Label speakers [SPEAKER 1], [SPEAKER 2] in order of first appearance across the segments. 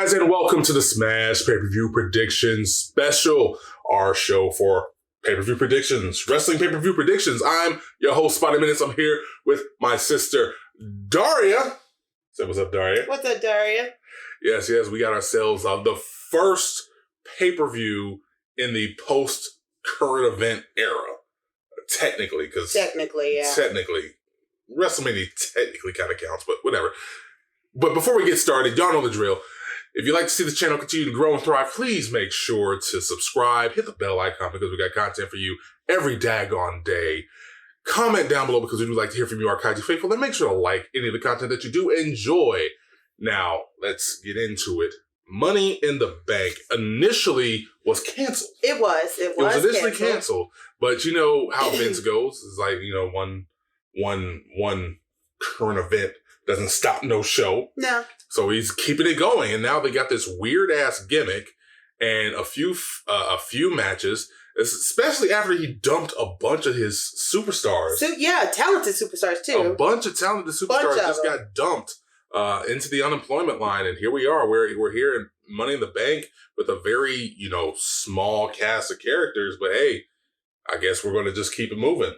[SPEAKER 1] guys, and welcome to the Smash Pay-Per-View Predictions Special, our show for pay-per-view predictions, wrestling pay-per-view predictions. I'm your host, Spotty Minutes. I'm here with my sister, Daria. Say what's up, Daria.
[SPEAKER 2] What's up, Daria?
[SPEAKER 1] Yes, we got ourselves the first pay-per-view in the post-current event era. Technically, WrestleMania technically kind of counts, but whatever. But before we get started, y'all know the drill. If you'd like to see the channel continue to grow and thrive, please make sure to subscribe, hit the bell icon because we got content for you every daggone day. Comment down below because we do like to hear from you, our HEELKAIJU faithful, and make sure to like any of the content that you do enjoy. Now, let's get into it. Money in the Bank initially was canceled.
[SPEAKER 2] It was
[SPEAKER 1] initially canceled. But you know how Vince goes. It's like, you know, one current event doesn't stop no show.
[SPEAKER 2] No.
[SPEAKER 1] So he's keeping it going. And now they got this weird ass gimmick and a few matches, especially after he dumped a bunch of his superstars.
[SPEAKER 2] So, yeah, talented superstars too.
[SPEAKER 1] A bunch of talented superstars just got dumped into the unemployment line. And here we are. We're here in Money in the Bank with a very, small cast of characters. But hey, I guess we're going to just keep it moving.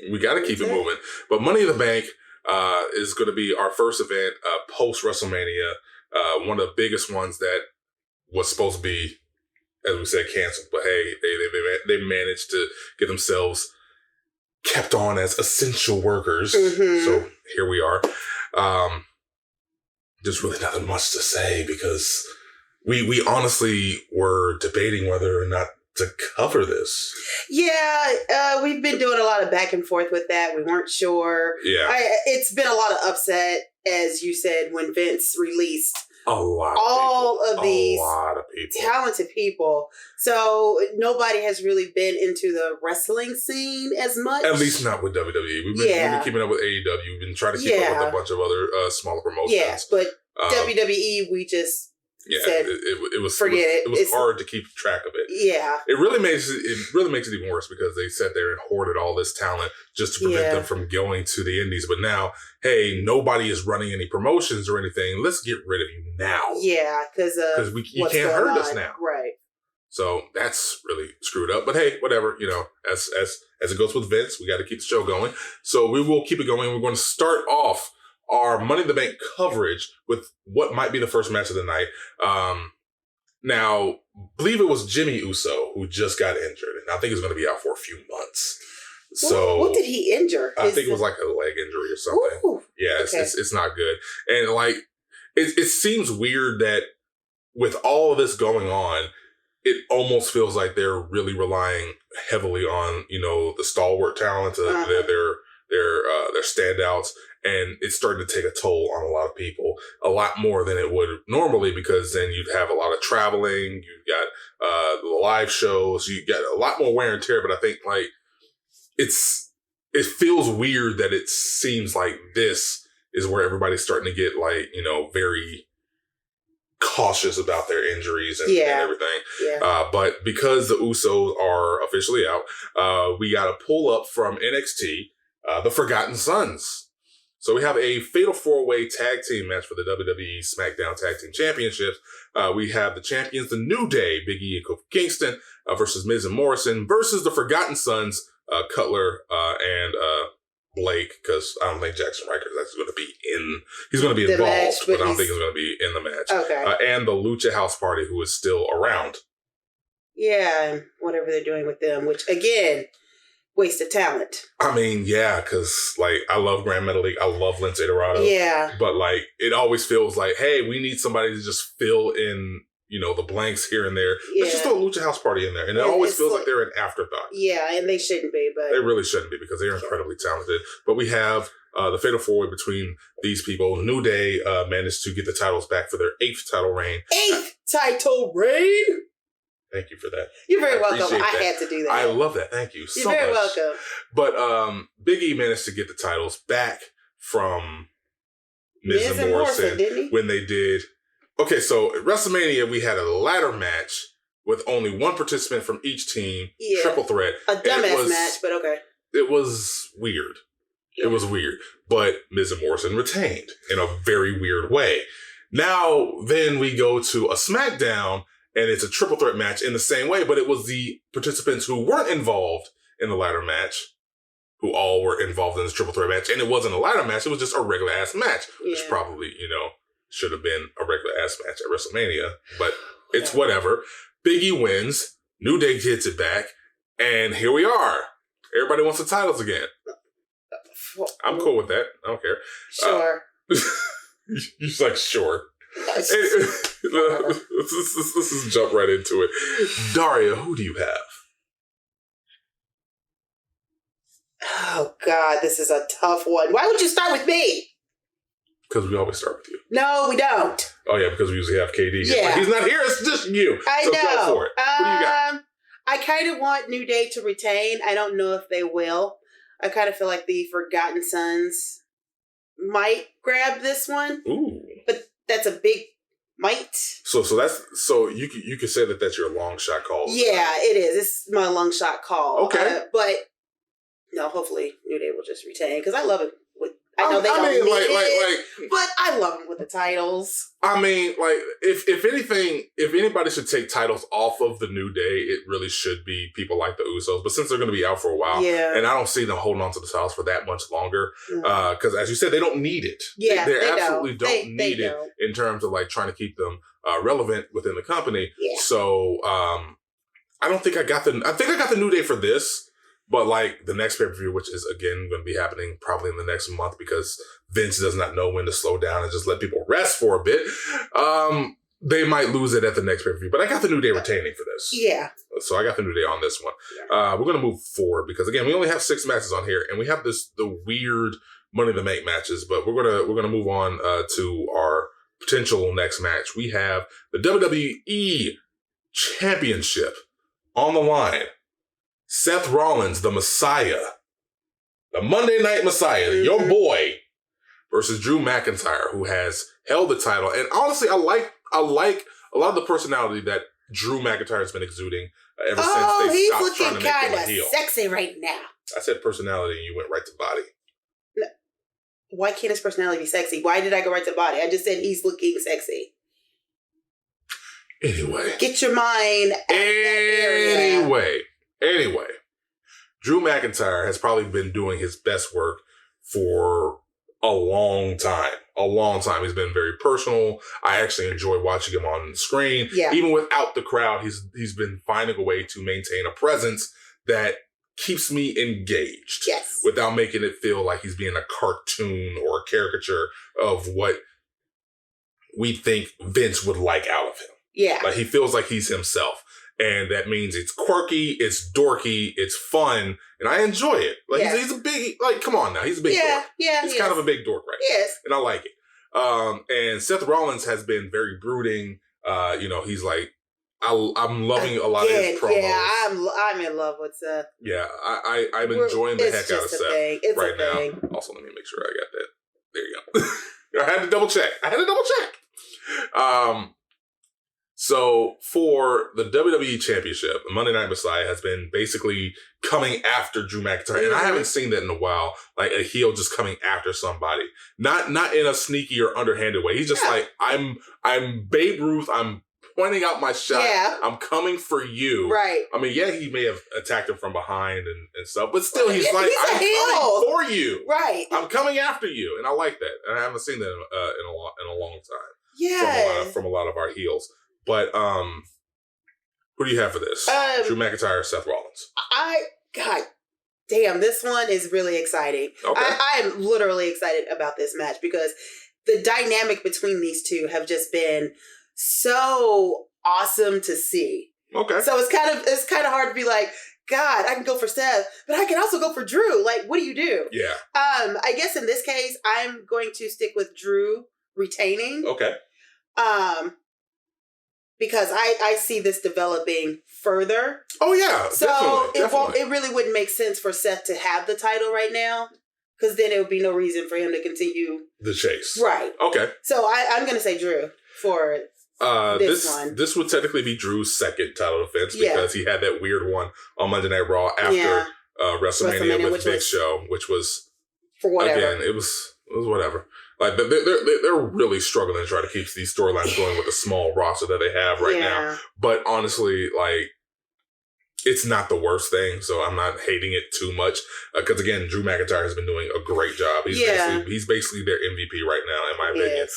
[SPEAKER 1] We got to keep it moving. But Money in the Bank is going to be our first event post WrestleMania. One of the biggest ones that was supposed to be, as we said, canceled. But hey, they managed to get themselves kept on as essential workers. Mm-hmm. So here we are. There's really nothing much to say because we honestly were debating whether or not to cover this.
[SPEAKER 2] Yeah, we've been doing a lot of back and forth with that. We weren't sure.
[SPEAKER 1] Yeah.
[SPEAKER 2] It's been a lot of upset, as you said, when Vince released
[SPEAKER 1] all
[SPEAKER 2] of these
[SPEAKER 1] people.
[SPEAKER 2] Talented people. So nobody has really been into the wrestling scene as much.
[SPEAKER 1] At least not with WWE. We've been keeping up with AEW. We've been trying to keep up with a bunch of other smaller promotions.
[SPEAKER 2] Yeah, but WWE, we just...
[SPEAKER 1] Yeah,
[SPEAKER 2] said,
[SPEAKER 1] it was hard to keep track of it.
[SPEAKER 2] Yeah,
[SPEAKER 1] it really makes it even worse because they sat there and hoarded all this talent just to prevent them from going to the indies. But now, hey, nobody is running any promotions or anything. Let's get rid of you now.
[SPEAKER 2] Yeah, because
[SPEAKER 1] you can't hurt us now,
[SPEAKER 2] right? So
[SPEAKER 1] that's really screwed up. But hey, whatever. As it goes with Vince, we got to keep the show going. So we will keep it going. We're going to start off our Money in the Bank coverage with what might be the first match of the night. Now, I believe it was Jimmy Uso who just got injured, and I think he's going to be out for a few months. So,
[SPEAKER 2] what did he injure?
[SPEAKER 1] I think it was like a leg injury or something.
[SPEAKER 2] Ooh,
[SPEAKER 1] yeah, it's not good, and like it seems weird that with all of this going on, it almost feels like they're really relying heavily on the stalwart talent, their standouts. And it's starting to take a toll on a lot of people, a lot more than it would normally, because then you'd have a lot of traveling, you've got the live shows, you got a lot more wear and tear. But I think like it feels weird that it seems like this is where everybody's starting to get like, very cautious about their injuries and everything. Yeah. But because the Usos are officially out, we got a pull up from NXT, the Forgotten Sons. So we have a fatal 4-way tag team match for the WWE SmackDown Tag Team Championships. We have the champions, the New Day, Big E and Kofi Kingston, versus Miz and Morrison, versus the Forgotten Sons, Cutler and Blake, because I don't think Jackson Riker is actually going to be in. He's going to be involved,
[SPEAKER 2] match,
[SPEAKER 1] but I don't think he's going to be in the match.
[SPEAKER 2] Okay.
[SPEAKER 1] And the Lucha House Party, who is still around.
[SPEAKER 2] Yeah, and whatever they're doing with them, which again, waste of talent.
[SPEAKER 1] I mean, yeah, because like I love Grand Metal League, I love Lince Dorado.
[SPEAKER 2] Yeah,
[SPEAKER 1] but like it always feels like, hey, we need somebody to just fill in, the blanks here and there. Let's just throw a Lucha House Party in there, and it always feels like they're an afterthought.
[SPEAKER 2] Yeah, and they shouldn't be, but
[SPEAKER 1] they really shouldn't be because they're incredibly talented. But we have the fatal 4-way between these people. New Day managed to get the titles back for their 8th title reign.
[SPEAKER 2] 8th title reign.
[SPEAKER 1] Thank you for that.
[SPEAKER 2] You're very welcome. I had to do that.
[SPEAKER 1] I love that. Thank you so much.
[SPEAKER 2] You're very welcome.
[SPEAKER 1] But Big E managed to get the titles back from Miz and Morrison,
[SPEAKER 2] didn't he?
[SPEAKER 1] When they did. Okay, so at WrestleMania, we had a ladder match with only one participant from each team, triple threat.
[SPEAKER 2] A dumbass match, but okay.
[SPEAKER 1] It was weird. Yeah. It was weird. But Miz and Morrison retained in a very weird way. Now, then we go to a SmackDown, and it's a triple threat match in the same way, but it was the participants who weren't involved in the ladder match who all were involved in this triple threat match. And it wasn't a ladder match. It was just a regular ass match, which probably, should have been a regular ass match at WrestleMania, but it's whatever. Big E wins. New Day gets it back. And here we are. Everybody wants the titles again. I'm cool with that. I don't care.
[SPEAKER 2] Sure.
[SPEAKER 1] You're just like, sure. Let's just jump right into it. Daria, who do you have?
[SPEAKER 2] Oh, God, this is a tough one. Why would you start with me?
[SPEAKER 1] Because we always start with you.
[SPEAKER 2] No, we don't.
[SPEAKER 1] Oh, yeah, because we usually have KD.
[SPEAKER 2] Yeah.
[SPEAKER 1] Like, he's not here, it's just you.
[SPEAKER 2] I know.
[SPEAKER 1] Go for it. Who do you got?
[SPEAKER 2] I kind of want New Day to retain. I don't know if they will. I kind of feel like the Forgotten Sons might grab this one.
[SPEAKER 1] Ooh.
[SPEAKER 2] But that's a big might.
[SPEAKER 1] So you could say that that's your long shot call.
[SPEAKER 2] Yeah, it is. It's my long shot call.
[SPEAKER 1] Okay.
[SPEAKER 2] But no, hopefully New Day will just retain because I love it. I know they don't need it, but I love them with the titles.
[SPEAKER 1] I mean, like, if anything, if anybody should take titles off of the New Day, it really should be people like the Usos. But since they're going to be out for a while, and I don't see them holding on to the titles for that much longer, because as you said, they don't need it.
[SPEAKER 2] Yeah,
[SPEAKER 1] they absolutely don't need it in terms of like trying to keep them relevant within the company.
[SPEAKER 2] Yeah.
[SPEAKER 1] So I think I got the New Day for this. But like the next pay-per-view, which is again going to be happening probably in the next month because Vince does not know when to slow down and just let people rest for a bit. They might lose it at the next pay-per-view. But I got the New Day retaining for this.
[SPEAKER 2] Yeah.
[SPEAKER 1] So I got the New Day on this one.
[SPEAKER 2] Yeah.
[SPEAKER 1] We're going to move forward because again, we only have 6 matches on here, and we have the weird Money in the Bank matches. But we're gonna move on to our potential next match. We have the WWE Championship on the line. Seth Rollins, the Messiah, the Monday Night Messiah, your boy, versus Drew McIntyre, who has held the title. And honestly, I like a lot of the personality that Drew McIntyre has been exuding ever since they stopped trying to make him a heel.
[SPEAKER 2] He's looking kind of sexy right now.
[SPEAKER 1] I said personality, and you went right to body.
[SPEAKER 2] No. Why can't his personality be sexy? Why did I go right to the body? I just said he's looking sexy.
[SPEAKER 1] Anyway.
[SPEAKER 2] Get your mind out of that area.
[SPEAKER 1] Anyway, Drew McIntyre has probably been doing his best work for a long time. He's been very personal. I actually enjoy watching him on the screen.
[SPEAKER 2] Yeah.
[SPEAKER 1] Even without the crowd, he's been finding a way to maintain a presence that keeps me engaged.
[SPEAKER 2] Yes.
[SPEAKER 1] Without making it feel like he's being a cartoon or a caricature of what we think Vince would like out of him.
[SPEAKER 2] Yeah.
[SPEAKER 1] Like he feels like he's himself. And that means it's quirky, it's dorky, it's fun, and I enjoy it. Like he's a big, like, come on now, he's a big dork.
[SPEAKER 2] Yeah,
[SPEAKER 1] he's kind of a big dork right now.
[SPEAKER 2] Yes.
[SPEAKER 1] And I like it. And Seth Rollins has been very brooding. He's like, I'm loving a lot of his promos.
[SPEAKER 2] Yeah, I'm in love with Seth.
[SPEAKER 1] Yeah, I'm enjoying the heck out of Seth right now. Also, let me make sure I got that. There you go. I had to double check. So for the WWE Championship, the Monday Night Messiah has been basically coming after Drew McIntyre, and I haven't seen that in a while. Like a heel just coming after somebody, not in a sneaky or underhanded way. He's just like, I'm Babe Ruth. I'm pointing out my shot. Yeah. I'm coming for you.
[SPEAKER 2] Right.
[SPEAKER 1] I mean, yeah, he may have attacked him from behind and stuff, but still, he's like, I'm coming for you.
[SPEAKER 2] Right.
[SPEAKER 1] I'm coming after you, and I like that. And I haven't seen that in a long time.
[SPEAKER 2] Yeah.
[SPEAKER 1] From a lot of our heels. But who do you have for this? Drew McIntyre, Seth Rollins.
[SPEAKER 2] God damn, this one is really exciting. Okay. I am literally excited about this match because the dynamic between these two have just been so awesome to see.
[SPEAKER 1] Okay.
[SPEAKER 2] So it's kind of hard to be like, God, I can go for Seth, but I can also go for Drew. Like, what do you do?
[SPEAKER 1] Yeah.
[SPEAKER 2] I guess in this case, I'm going to stick with Drew retaining.
[SPEAKER 1] Okay.
[SPEAKER 2] Because I see this developing further.
[SPEAKER 1] Oh yeah,
[SPEAKER 2] so it really wouldn't make sense for Seth to have the title right now, because then it would be no reason for him to continue
[SPEAKER 1] the chase.
[SPEAKER 2] Right.
[SPEAKER 1] Okay.
[SPEAKER 2] So I'm going to say Drew for this one.
[SPEAKER 1] This would technically be Drew's second title defense because he had that weird one on Monday Night Raw after WrestleMania with Big Show, which was
[SPEAKER 2] for whatever.
[SPEAKER 1] Again, it was whatever. Like they're really struggling to try to keep these storylines going with the small roster that they have right now. But honestly, like, it's not the worst thing, so I'm not hating it too much. Because again, Drew McIntyre has been doing a great job. He's basically their MVP right now, in my opinion.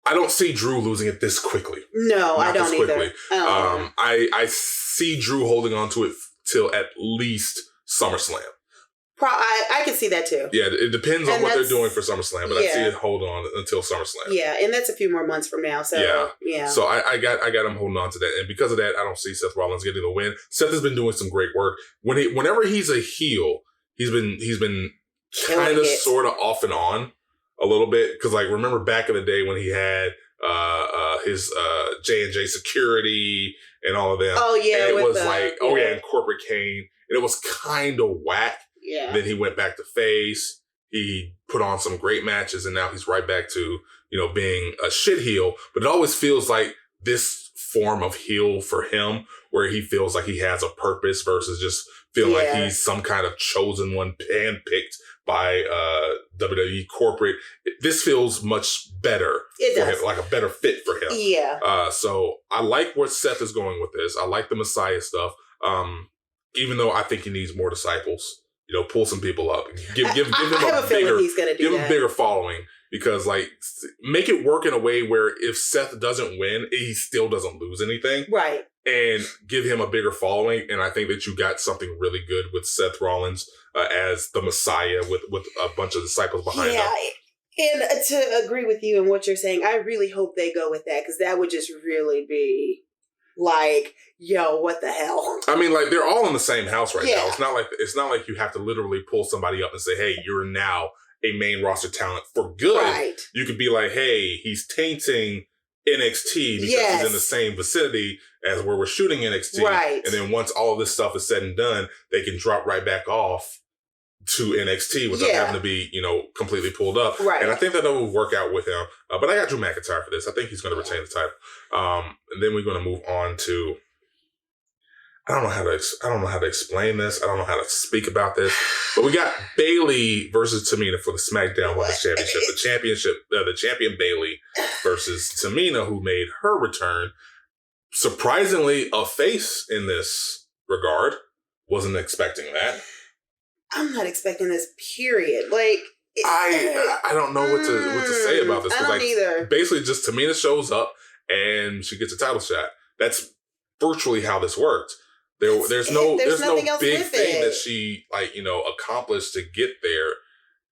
[SPEAKER 1] I don't see Drew losing it this quickly.
[SPEAKER 2] No, I don't either.
[SPEAKER 1] I see Drew holding on to it till at least SummerSlam.
[SPEAKER 2] I can see that too.
[SPEAKER 1] Yeah, it depends on what they're doing for SummerSlam, but I see it hold on until SummerSlam.
[SPEAKER 2] Yeah, and that's a few more months from now. So yeah.
[SPEAKER 1] So I got him holding on to that, and because of that, I don't see Seth Rollins getting the win. Seth has been doing some great work. Whenever he's a heel, he's been kind of sort of off and on a little bit, because like remember back in the day when he had his J&J security and all of them.
[SPEAKER 2] Oh yeah,
[SPEAKER 1] and it was and Corporate Kane, and it was kind of whack.
[SPEAKER 2] Yeah.
[SPEAKER 1] Then he went back to face. He put on some great matches, and now he's right back to, being a shit heel. But it always feels like this form of heel for him, where he feels like he has a purpose versus just feeling like he's some kind of chosen one, handpicked by WWE corporate. This feels much better for him, like a better fit for him.
[SPEAKER 2] Yeah.
[SPEAKER 1] So I like where Seth is going with this. I like the Messiah stuff. Even though I think he needs more disciples. Pull some people up. Give him a bigger following, because like make it work in a way where if Seth doesn't win, he still doesn't lose anything.
[SPEAKER 2] Right.
[SPEAKER 1] And give him a bigger following. And I think that you got something really good with Seth Rollins as the Messiah with a bunch of disciples behind him.
[SPEAKER 2] And to agree with you and what you're saying, I really hope they go with that, because that would just really be like, yo, what the hell?
[SPEAKER 1] I mean, like, they're all in the same house right now. It's not like you have to literally pull somebody up and say, hey, you're now a main roster talent for good.
[SPEAKER 2] Right.
[SPEAKER 1] You could be like, hey, he's tainting NXT because he's in the same vicinity as where we're shooting NXT.
[SPEAKER 2] Right.
[SPEAKER 1] And then once all of this stuff is said and done, they can drop right back off to NXT without having to be, completely pulled up.
[SPEAKER 2] Right.
[SPEAKER 1] And I think that will work out with him. But I got Drew McIntyre for this. I think he's going to retain the title. And then we're going to move on to, I don't know how to explain this. I don't know how to speak about this. But we got Bayley versus Tamina for the SmackDown Women's Championship. The champion Bayley versus Tamina, who made her return. Surprisingly, a face in this regard. Wasn't expecting that.
[SPEAKER 2] I'm not expecting this, period. Like,
[SPEAKER 1] I don't know what to say about this.
[SPEAKER 2] I don't either.
[SPEAKER 1] Basically, just Tamina shows up and she gets a title shot. That's virtually how this worked. There's no big thing that she accomplished to get there.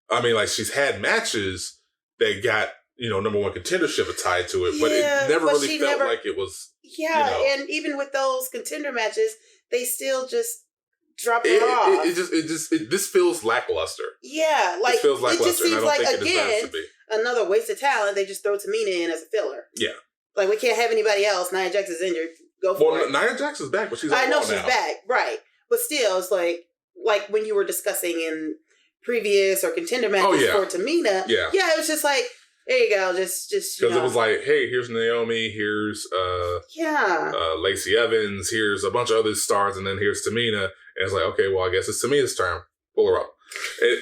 [SPEAKER 1] I mean, like, she's had matches that got number one contendership tied to it, but it never really felt like it was.
[SPEAKER 2] Yeah, and even with those contender matches, they still just drop it off.
[SPEAKER 1] This feels lackluster.
[SPEAKER 2] Yeah, like,
[SPEAKER 1] it feels lackluster.
[SPEAKER 2] It just seems like, again,
[SPEAKER 1] to be.
[SPEAKER 2] another waste of talent. They just throw Tamina in as a filler.
[SPEAKER 1] Yeah.
[SPEAKER 2] Like, we can't have anybody else. Nia Jax is injured. Go for it.
[SPEAKER 1] Nia Jax is back, but she's
[SPEAKER 2] I know she's back, right. But still, it's like when you were discussing in previous or contender matches for Tamina. Yeah, it was just like, there you go, just
[SPEAKER 1] because it was like, hey, here's Naomi, here's Lacey Evans, here's a bunch of other stars, and then here's Tamina, and it's like, okay, well, I guess it's Tamina's turn. Pull her up.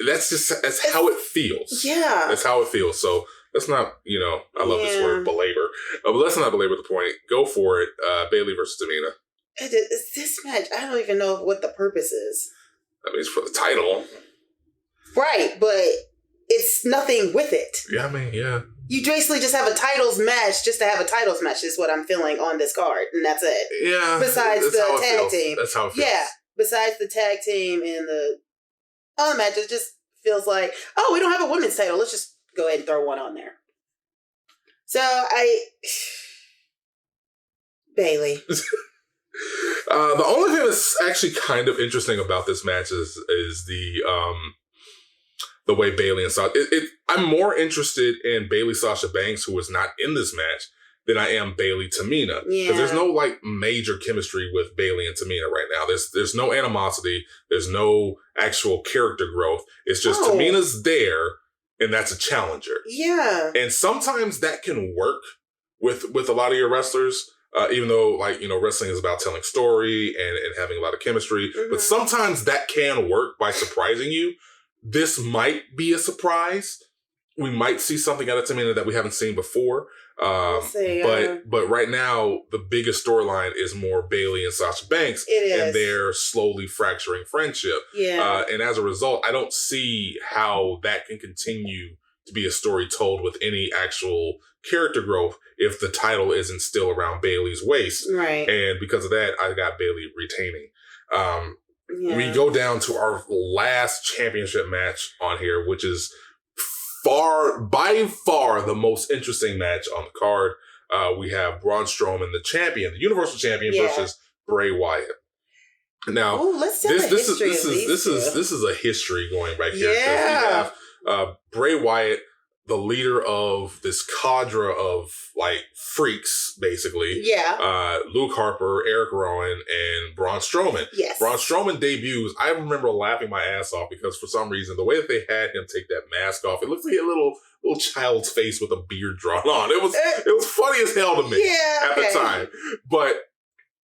[SPEAKER 1] That's how it feels. Yeah, that's how it feels. So let's not, I love this word, belabor, but let's not belabor the point. Go for it, Bayley versus Tamina.
[SPEAKER 2] This match, I don't even know what the purpose is.
[SPEAKER 1] I mean, it's for the title,
[SPEAKER 2] right? But it's nothing with it.
[SPEAKER 1] Yeah, I mean, yeah.
[SPEAKER 2] You basically just have a titles match just to have a titles match is what I'm feeling on this card. And that's it.
[SPEAKER 1] Yeah.
[SPEAKER 2] Besides the tag team.
[SPEAKER 1] That's how it feels.
[SPEAKER 2] Yeah. Besides the tag team and the other match, it just feels like, oh, we don't have a women's title. Let's just go ahead and throw one on there. So Bayley.
[SPEAKER 1] The only thing that's actually kind of interesting about this match is the way Bayley and Sasha. I'm more interested in Bayley Sasha Banks, who is not in this match, than I am Bayley Tamina. Because there's no major chemistry with Bayley and Tamina right now. There's no animosity. There's no actual character growth. It's just Tamina's there, and that's a challenger.
[SPEAKER 2] Yeah.
[SPEAKER 1] And sometimes that can work with a lot of your wrestlers. Even though, wrestling is about telling story and having a lot of chemistry. Mm-hmm. But sometimes that can work by surprising you. this might be a surprise. We might see something out of Tamina that we haven't seen before.
[SPEAKER 2] We'll see,
[SPEAKER 1] but right now, the biggest storyline is more Bayley and Sasha Banks.
[SPEAKER 2] It is.
[SPEAKER 1] And they're slowly fracturing friendship.
[SPEAKER 2] Yeah.
[SPEAKER 1] And as a result, I don't see how that can continue to be a story told with any actual character growth if the title isn't still around Bayley's waist.
[SPEAKER 2] Right.
[SPEAKER 1] And because of that, I got Bayley retaining. We go down to our last championship match on here, which is by far the most interesting match on the card. We have Braun Strowman, the champion, the Universal Champion, versus Bray Wyatt. Now,
[SPEAKER 2] let's tell this
[SPEAKER 1] is a history going back here.
[SPEAKER 2] Yeah.
[SPEAKER 1] We have Bray Wyatt, the leader of this cadre of like freaks, basically.
[SPEAKER 2] Yeah.
[SPEAKER 1] Luke Harper, Eric Rowan, and Braun Strowman.
[SPEAKER 2] Yes.
[SPEAKER 1] Braun Strowman debuts. I remember laughing my ass off because for some reason the way that they had him take that mask off, it looks like a little child's face with a beard drawn on. It was funny as hell to me at the time. But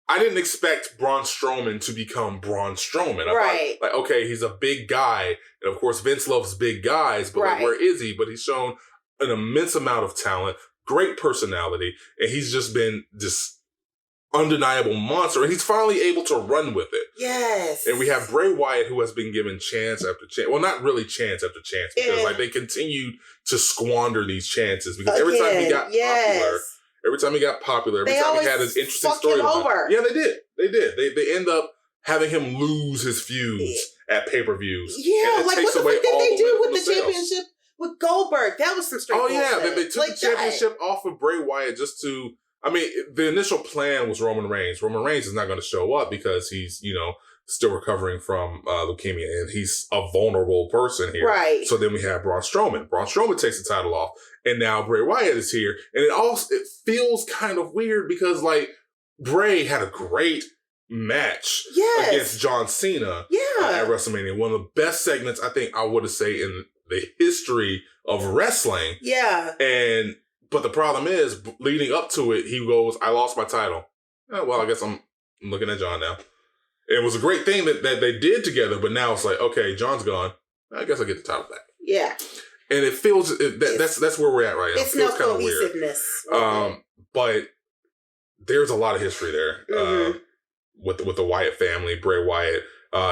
[SPEAKER 1] I didn't expect Braun Strowman to become Braun Strowman. I thought, okay, he's a big guy. And of course, Vince loves big guys, but like, where is he? But he's shown an immense amount of talent, great personality, and he's just been this undeniable monster. And he's finally able to run with it.
[SPEAKER 2] Yes.
[SPEAKER 1] And we have Bray Wyatt, who has been given chance after chance. Well, not really chance after chance, because like they continued to squander these chances. Because every time he got popular, every time he had an interesting storyline. Yeah, they did. They end up having him lose his feuds at pay-per-views.
[SPEAKER 2] Yeah, like what the fuck did they do with the championship with Goldberg? That was some straight bullshit.
[SPEAKER 1] Oh yeah, they took the championship off of Bray Wyatt just to. I mean, the initial plan was Roman Reigns. Roman Reigns is not going to show up because he's, still recovering from leukemia, and he's a vulnerable person here.
[SPEAKER 2] Right.
[SPEAKER 1] So then we have Braun Strowman. Braun Strowman takes the title off, and now Bray Wyatt is here, and it feels kind of weird because like Bray had a great match against John Cena at WrestleMania. One of the best segments I think I would have say in the history of wrestling.
[SPEAKER 2] Yeah.
[SPEAKER 1] But the problem is, leading up to it, he goes, "I lost my title." Well, I guess I'm looking at John now. It was a great thing that they did together, but now it's like, okay, John's gone. I guess I get the title back. Yeah. And it feels that's where we're at right now.
[SPEAKER 2] It's no cohesiveness.
[SPEAKER 1] But there's a lot of history there with the Wyatt family, Bray Wyatt.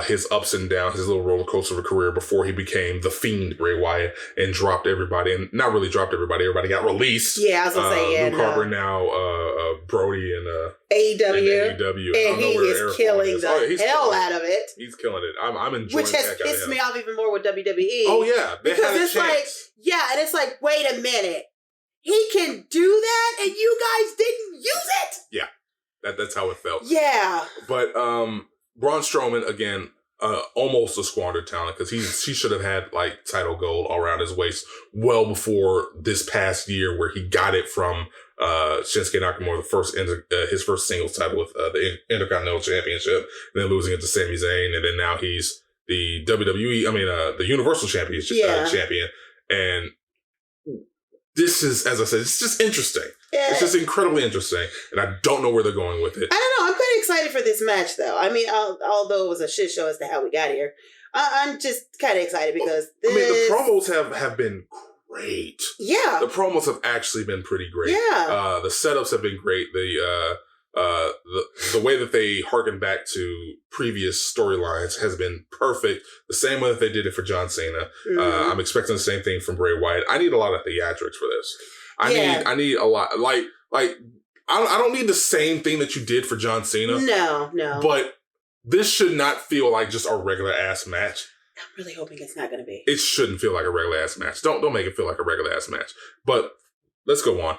[SPEAKER 1] His ups and downs, his little roller coaster of a career before he became the Fiend Bray Wyatt and dropped everybody, and not really dropped everybody. Everybody got released.
[SPEAKER 2] Yeah, I was gonna say,
[SPEAKER 1] Luke Harper now, Brody and
[SPEAKER 2] AEW,
[SPEAKER 1] and
[SPEAKER 2] he is killing the hell out of it.
[SPEAKER 1] He's killing it. I'm enjoying.
[SPEAKER 2] Which has pissed me off even more with WWE.
[SPEAKER 1] Oh yeah,
[SPEAKER 2] because it's like, and it's like, wait a minute, he can do that, and you guys didn't use it.
[SPEAKER 1] Yeah, that's how it felt.
[SPEAKER 2] Yeah,
[SPEAKER 1] but Braun Strowman, again, almost a squandered talent because he should have had like title gold all around his waist well before this past year where he got it from Shinsuke Nakamura, his first singles title with the Intercontinental Championship, and then losing it to Sami Zayn, and then now he's the the Universal Championship champion. And this is, as I said, it's just interesting. Yeah. It's just incredibly interesting, and I don't know where they're going with it.
[SPEAKER 2] I don't know. I'm kind of excited for this match, though. I mean, although it was a shit show as to how we got here, I'm just kind of excited because
[SPEAKER 1] the promos have been great.
[SPEAKER 2] Yeah,
[SPEAKER 1] the promos have actually been pretty great.
[SPEAKER 2] Yeah,
[SPEAKER 1] the setups have been great. The way that they harken back to previous storylines has been perfect. The same way that they did it for John Cena. I'm expecting the same thing from Bray Wyatt. I need a lot of theatrics for this. I need a lot. Like I don't need the same thing that you did for John Cena.
[SPEAKER 2] No.
[SPEAKER 1] But this should not feel like just a regular ass match.
[SPEAKER 2] I'm really hoping it's not going to be.
[SPEAKER 1] It shouldn't feel like a regular ass match. Don't make it feel like a regular ass match. But let's go on.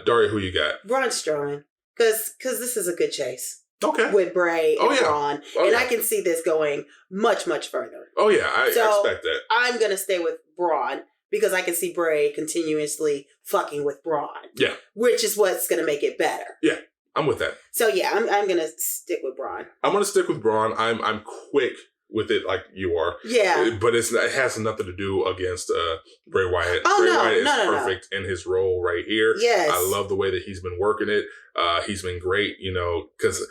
[SPEAKER 1] Daria, who you got?
[SPEAKER 2] Braun Strowman. Because this is a good chase.
[SPEAKER 1] Okay.
[SPEAKER 2] With Bray and Braun. And I can see this going much, much further.
[SPEAKER 1] Oh, yeah. I expect that.
[SPEAKER 2] I'm going to stay with Braun because I can see Bray continuously fucking with Braun. Yeah. Which is what's going to make it better.
[SPEAKER 1] Yeah. I'm with that.
[SPEAKER 2] So, yeah, I'm going to stick with Braun.
[SPEAKER 1] I'm going to stick with Braun. I'm quick with it like you are.
[SPEAKER 2] Yeah.
[SPEAKER 1] But it has nothing to do against Bray Wyatt. Bray Wyatt is perfect in his role right here.
[SPEAKER 2] Yes.
[SPEAKER 1] I love the way that he's been working it. He's been great, because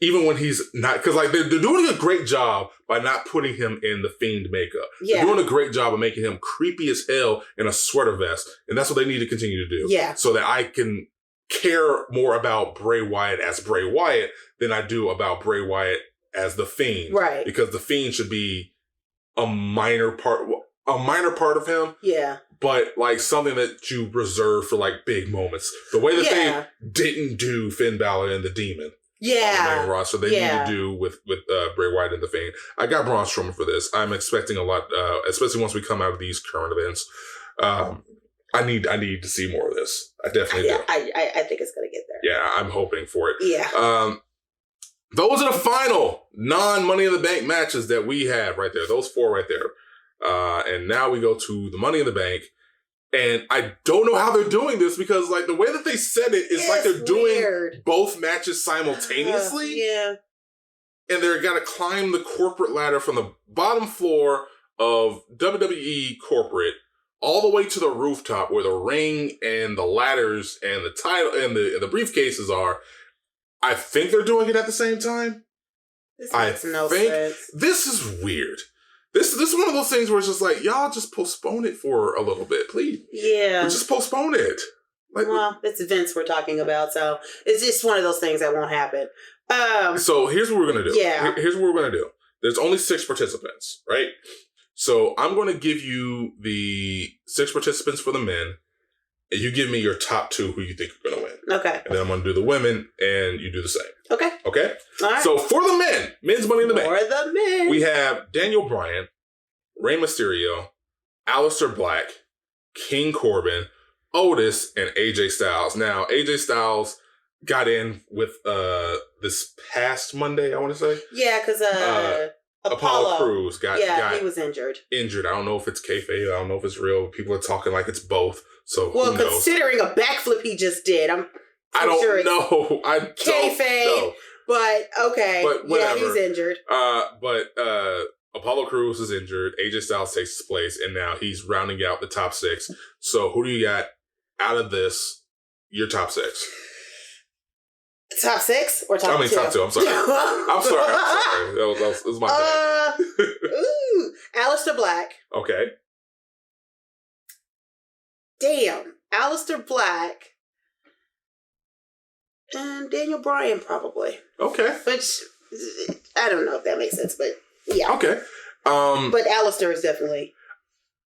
[SPEAKER 1] even when he's not, because like they're doing a great job by not putting him in the Fiend makeup. Yeah. They're doing a great job of making him creepy as hell in a sweater vest, and that's what they need to continue to do.
[SPEAKER 2] Yeah.
[SPEAKER 1] So that I can care more about Bray Wyatt as Bray Wyatt than I do about Bray Wyatt as the Fiend.
[SPEAKER 2] Right.
[SPEAKER 1] Because the Fiend should be a minor part of him.
[SPEAKER 2] Yeah.
[SPEAKER 1] But like something that you reserve for like big moments. The way that they didn't do Finn Balor and the Demon.
[SPEAKER 2] Yeah.
[SPEAKER 1] On the main roster, they need to do with Bray Wyatt and the Fiend. I got Braun Strowman for this. I'm expecting a lot, especially once we come out of these current events. I need to see more of this. I definitely do.
[SPEAKER 2] I think it's gonna get there.
[SPEAKER 1] Yeah, I'm hoping for it.
[SPEAKER 2] Yeah.
[SPEAKER 1] Those are the final non-Money in the Bank matches that we have right there. Those 4 right there. And now we go to the Money in the Bank. And I don't know how they're doing this because, like, the way that they said it is like they're doing both matches simultaneously.
[SPEAKER 2] Yeah.
[SPEAKER 1] And they're going to climb the corporate ladder from the bottom floor of WWE corporate all the way to the rooftop where the ring and the ladders and the title and the briefcases are. I think they're doing it at the same time.
[SPEAKER 2] This makes no sense.
[SPEAKER 1] This is weird. This is one of those things where it's just like, y'all just postpone it for a little bit, please.
[SPEAKER 2] Yeah.
[SPEAKER 1] Just postpone it.
[SPEAKER 2] Like, well, it's events we're talking about, so it's just one of those things that won't happen.
[SPEAKER 1] So here's what we're going to do.
[SPEAKER 2] Yeah.
[SPEAKER 1] Here's what we're going to do. There's only 6 participants, right? So I'm going to give you the 6 participants for the men, and you give me your top 2 who you think are going to win.
[SPEAKER 2] Okay.
[SPEAKER 1] And then I'm going to do the women, and you do the same.
[SPEAKER 2] Okay.
[SPEAKER 1] Okay?
[SPEAKER 2] All right.
[SPEAKER 1] So for the men, men's Money in the Bank.
[SPEAKER 2] For the men.
[SPEAKER 1] We have Daniel Bryan, Rey Mysterio, Aleister Black, King Corbin, Otis, and AJ Styles. Now, AJ Styles got in with this past Monday, I want to say.
[SPEAKER 2] Yeah, because
[SPEAKER 1] Apollo Crews got
[SPEAKER 2] he was injured.
[SPEAKER 1] I don't know if it's kayfabe. I don't know if it's real. People are talking like it's both. So who knows?
[SPEAKER 2] Considering a backflip he just did, I
[SPEAKER 1] don't
[SPEAKER 2] sure
[SPEAKER 1] know. I don't know.
[SPEAKER 2] But okay,
[SPEAKER 1] but whatever.
[SPEAKER 2] Yeah, he's injured.
[SPEAKER 1] But Apollo Crews is injured. AJ Styles takes his place, and now he's rounding out the top 6. So who do you got out of this? Your top 6.
[SPEAKER 2] Top 6 or top 2?
[SPEAKER 1] Top 2. I'm sorry. I'm sorry. That was my bad.
[SPEAKER 2] Ooh, Aleister Black.
[SPEAKER 1] Okay.
[SPEAKER 2] Damn, Aleister Black. And Daniel Bryan, probably.
[SPEAKER 1] Okay.
[SPEAKER 2] Which, I don't know if that makes sense, but yeah.
[SPEAKER 1] Okay.
[SPEAKER 2] But Aleister is definitely.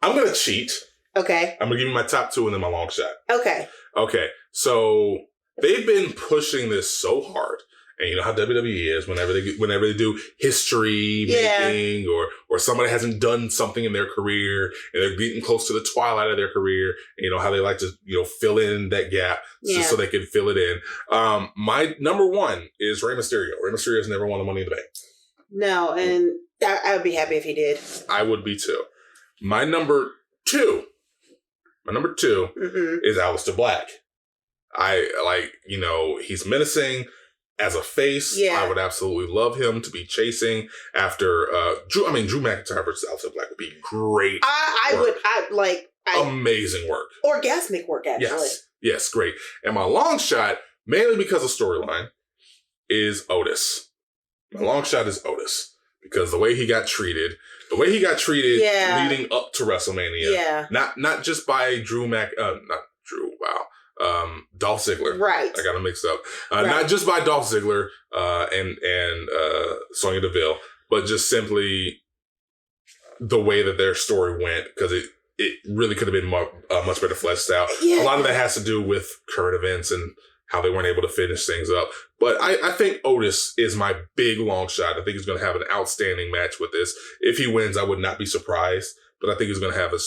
[SPEAKER 1] I'm going to cheat.
[SPEAKER 2] Okay.
[SPEAKER 1] I'm going to give you my top 2 and then my long shot.
[SPEAKER 2] Okay.
[SPEAKER 1] Okay. So they've been pushing this so hard. And you know how WWE is whenever they do history making or somebody hasn't done something in their career and they're getting close to the twilight of their career. And you know how they like to, fill in that gap just so they can fill it in. My number 1 is Rey Mysterio. Rey Mysterio has never won the Money in the Bank.
[SPEAKER 2] No, and I would be happy if he did.
[SPEAKER 1] I would be too. My number 2 is Aleister Black. He's menacing. As a face, I would absolutely love him to be chasing after Drew McIntyre versus Aleister Black would be great. Amazing work.
[SPEAKER 2] Orgasmic work, actually.
[SPEAKER 1] Yes, great. And my long shot, mainly because of storyline, is Otis. My long shot is Otis. Because the way he got treated leading up to WrestleMania. Not just by Dolph Ziggler.
[SPEAKER 2] Right.
[SPEAKER 1] I got them mixed up. Not just by Dolph Ziggler and Sonya Deville, but just simply the way that their story went, because it really could have been much better fleshed out. Yeah. A lot of that has to do with current events and how they weren't able to finish things up. But I think Otis is my big long shot. I think he's going to have an outstanding match with this. If he wins, I would not be surprised. But I think he's going to have have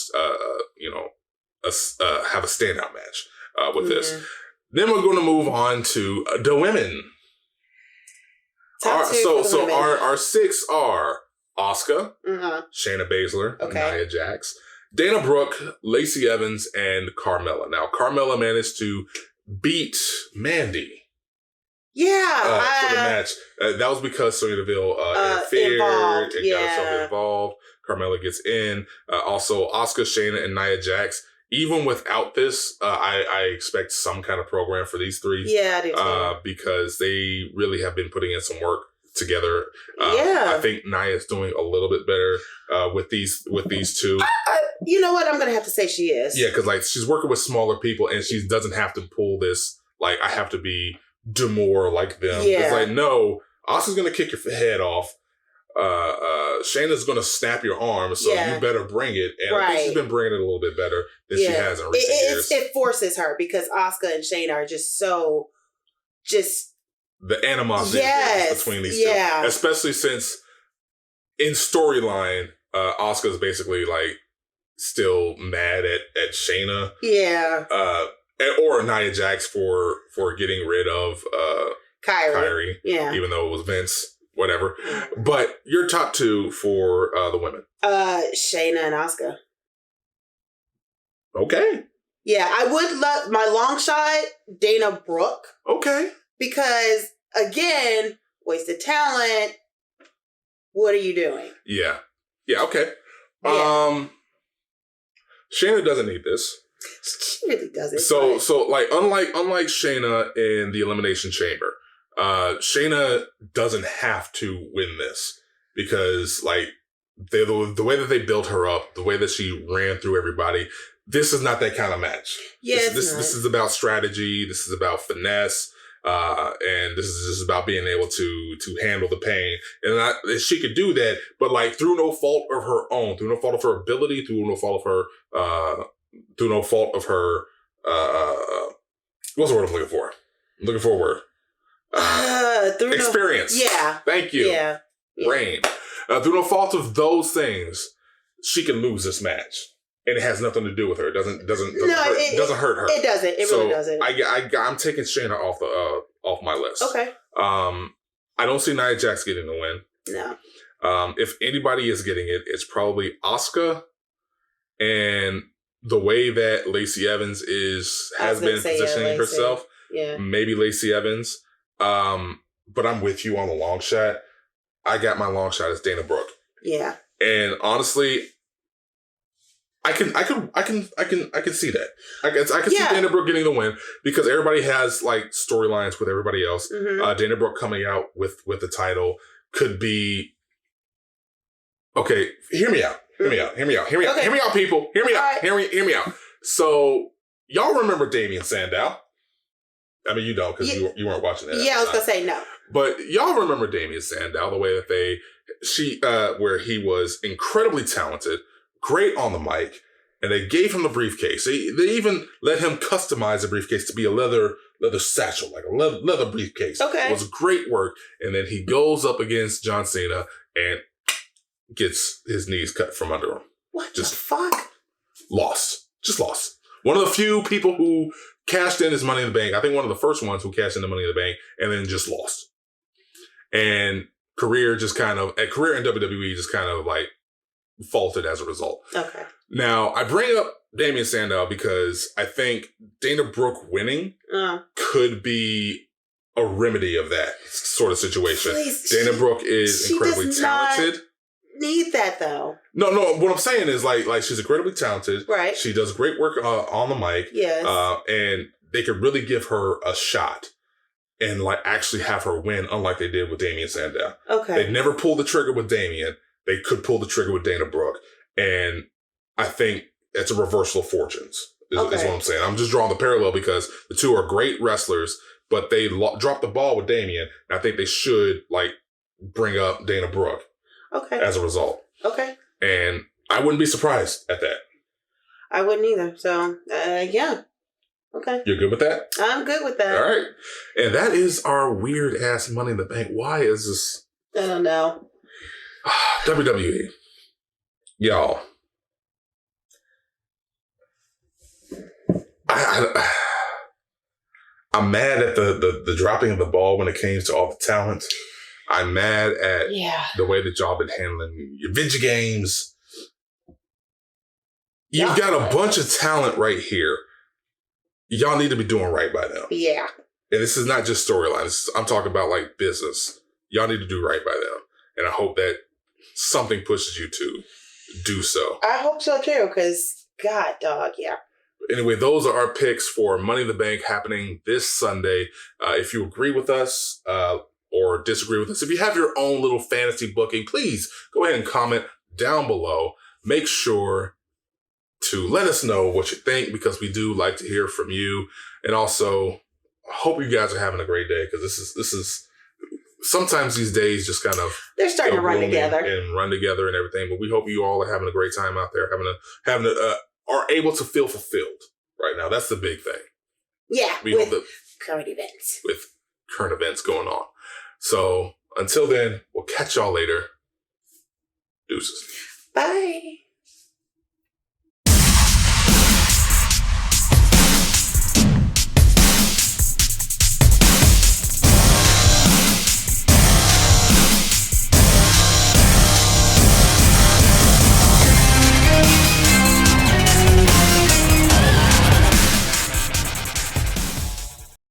[SPEAKER 1] a standout match with this. Then we're going to move on to the women. Our 6 are Asuka, Shayna Baszler, Nia Jax, Dana Brooke, Lacey Evans, and Carmella. Now, Carmella managed to beat Mandy. For the match. That was because Sonya Deville interfered and got herself involved. Carmella gets in. Also, Asuka, Shayna, and Nia Jax even without this, I expect some kind of program for these three.
[SPEAKER 2] Yeah, I do too.
[SPEAKER 1] Because they really have been putting in some work together.
[SPEAKER 2] Yeah.
[SPEAKER 1] I think Nia's doing a little bit better with these two.
[SPEAKER 2] You know what? I'm going to have to say she is.
[SPEAKER 1] Yeah, because like she's working with smaller people and she doesn't have to pull this, like, I have to be demure like them.
[SPEAKER 2] Yeah.
[SPEAKER 1] It's like, no, Asuka's going to kick your head off. Shayna's going to snap your arm, so you better bring it. And I think she's been bringing it a little bit better than she has in recent years.
[SPEAKER 2] It forces her because Asuka and Shayna are just so... the
[SPEAKER 1] animosity between these two. Especially since in storyline, Asuka's basically like still mad at Shayna.
[SPEAKER 2] Yeah.
[SPEAKER 1] Or Nia Jax for getting rid of Kyrie.
[SPEAKER 2] Yeah.
[SPEAKER 1] Even though it was Vince. Whatever. But your top two for the women.
[SPEAKER 2] Shayna and Asuka.
[SPEAKER 1] Okay.
[SPEAKER 2] Yeah, I would love my long shot, Dana Brooke.
[SPEAKER 1] Okay.
[SPEAKER 2] Because, again, wasted talent. What are you doing?
[SPEAKER 1] Yeah. Yeah, okay.
[SPEAKER 2] Yeah.
[SPEAKER 1] Shayna doesn't need this.
[SPEAKER 2] She really doesn't.
[SPEAKER 1] So like unlike Shayna in the Elimination Chamber, Shayna doesn't have to win this because like the way that they built her up, the way that she ran through everybody, this is not that kind of match.
[SPEAKER 2] Yeah,
[SPEAKER 1] this is about strategy. This is about finesse. And this is just about being able to handle the pain. And she could do that, but like through no fault of her own, through no fault of her ability, through no fault of her, what's the word I'm looking for? I'm looking for a word. Experience.
[SPEAKER 2] Yeah.
[SPEAKER 1] Thank you.
[SPEAKER 2] Yeah.
[SPEAKER 1] Brain. Through no fault of those things, she can lose this match. And it has nothing to do with her. It doesn't hurt her.
[SPEAKER 2] It doesn't. It really doesn't.
[SPEAKER 1] I'm taking Shayna off my list.
[SPEAKER 2] Okay.
[SPEAKER 1] I don't see Nia Jax getting the win.
[SPEAKER 2] No.
[SPEAKER 1] If anybody is getting it, it's probably Asuka. And the way that Lacey Evans has been positioning herself, maybe Lacey Evans. But I'm with you on the long shot. I got my long shot as Dana Brooke.
[SPEAKER 2] Yeah.
[SPEAKER 1] And honestly, I can see that. I can see Dana Brooke getting the win because everybody has like storylines with everybody else.
[SPEAKER 2] Mm-hmm.
[SPEAKER 1] Dana Brooke coming out with the title could be okay. Hear me out, people. Hear me out. Hear me out. So y'all remember Damian Sandow? I mean, you don't because you weren't watching that.
[SPEAKER 2] Yeah, I was gonna say no.
[SPEAKER 1] But y'all remember Damian Sandow, the way that where he was incredibly talented. Great on the mic, and they gave him the briefcase. They even let him customize the briefcase to be a leather satchel, like a leather briefcase.
[SPEAKER 2] Okay.
[SPEAKER 1] It was great work. And then he goes up against John Cena and gets his knees cut from under him.
[SPEAKER 2] What the fuck?
[SPEAKER 1] Just lost. One of the few people who cashed in his Money in the Bank. I think one of the first ones who cashed in the Money in the Bank and then just lost. And career in WWE just kind of like faulted as a result.
[SPEAKER 2] Okay.
[SPEAKER 1] Now, I bring up Damian Sandow because I think Dana Brooke winning could be a remedy of that sort of situation.
[SPEAKER 2] Please,
[SPEAKER 1] Dana Brooke is incredibly talented.
[SPEAKER 2] Need that though.
[SPEAKER 1] No. What I'm saying is like she's incredibly talented.
[SPEAKER 2] Right.
[SPEAKER 1] She does great work on the mic.
[SPEAKER 2] Yes.
[SPEAKER 1] And they could really give her a shot and like actually have her win, unlike they did with Damian Sandow.
[SPEAKER 2] Okay.
[SPEAKER 1] They never pulled the trigger with Damian. They could pull the trigger with Dana Brooke. And I think it's a reversal of fortunes, is what I'm saying. I'm just drawing the parallel because the two are great wrestlers, but they dropped the ball with Damian. And I think they should, like, bring up Dana Brooke as a result.
[SPEAKER 2] Okay.
[SPEAKER 1] And I wouldn't be surprised at that.
[SPEAKER 2] I wouldn't either. So, yeah. Okay.
[SPEAKER 1] You're good with that?
[SPEAKER 2] I'm good with that.
[SPEAKER 1] All right. And that is our weird-ass Money in the Bank. Why is this?
[SPEAKER 2] I don't know.
[SPEAKER 1] WWE. Y'all. I'm mad at the dropping of the ball when it came to all the talent. I'm mad at the way that y'all been handling your video games. You've got a bunch of talent right here. Y'all need to be doing right by them.
[SPEAKER 2] Yeah.
[SPEAKER 1] And this is not just storylines. I'm talking about like business. Y'all need to do right by them. And I hope that something pushes you to do so.
[SPEAKER 2] I hope so too, because God, dog, yeah.
[SPEAKER 1] Anyway, those are our picks for Money in the Bank happening this Sunday. If you agree with us or disagree with us, if you have your own little fantasy booking, please go ahead and comment down below. Make sure to let us know what you think, because we do like to hear from you. And also, I hope you guys are having a great day, because this is sometimes these days just kind of
[SPEAKER 2] they're starting to run together
[SPEAKER 1] and everything. But we hope you all are having a great time out there, are able to feel fulfilled right now. That's the big thing.
[SPEAKER 2] Yeah,
[SPEAKER 1] with
[SPEAKER 2] current events.
[SPEAKER 1] With current events going on. So until then, we'll catch y'all later. Deuces.
[SPEAKER 2] Bye.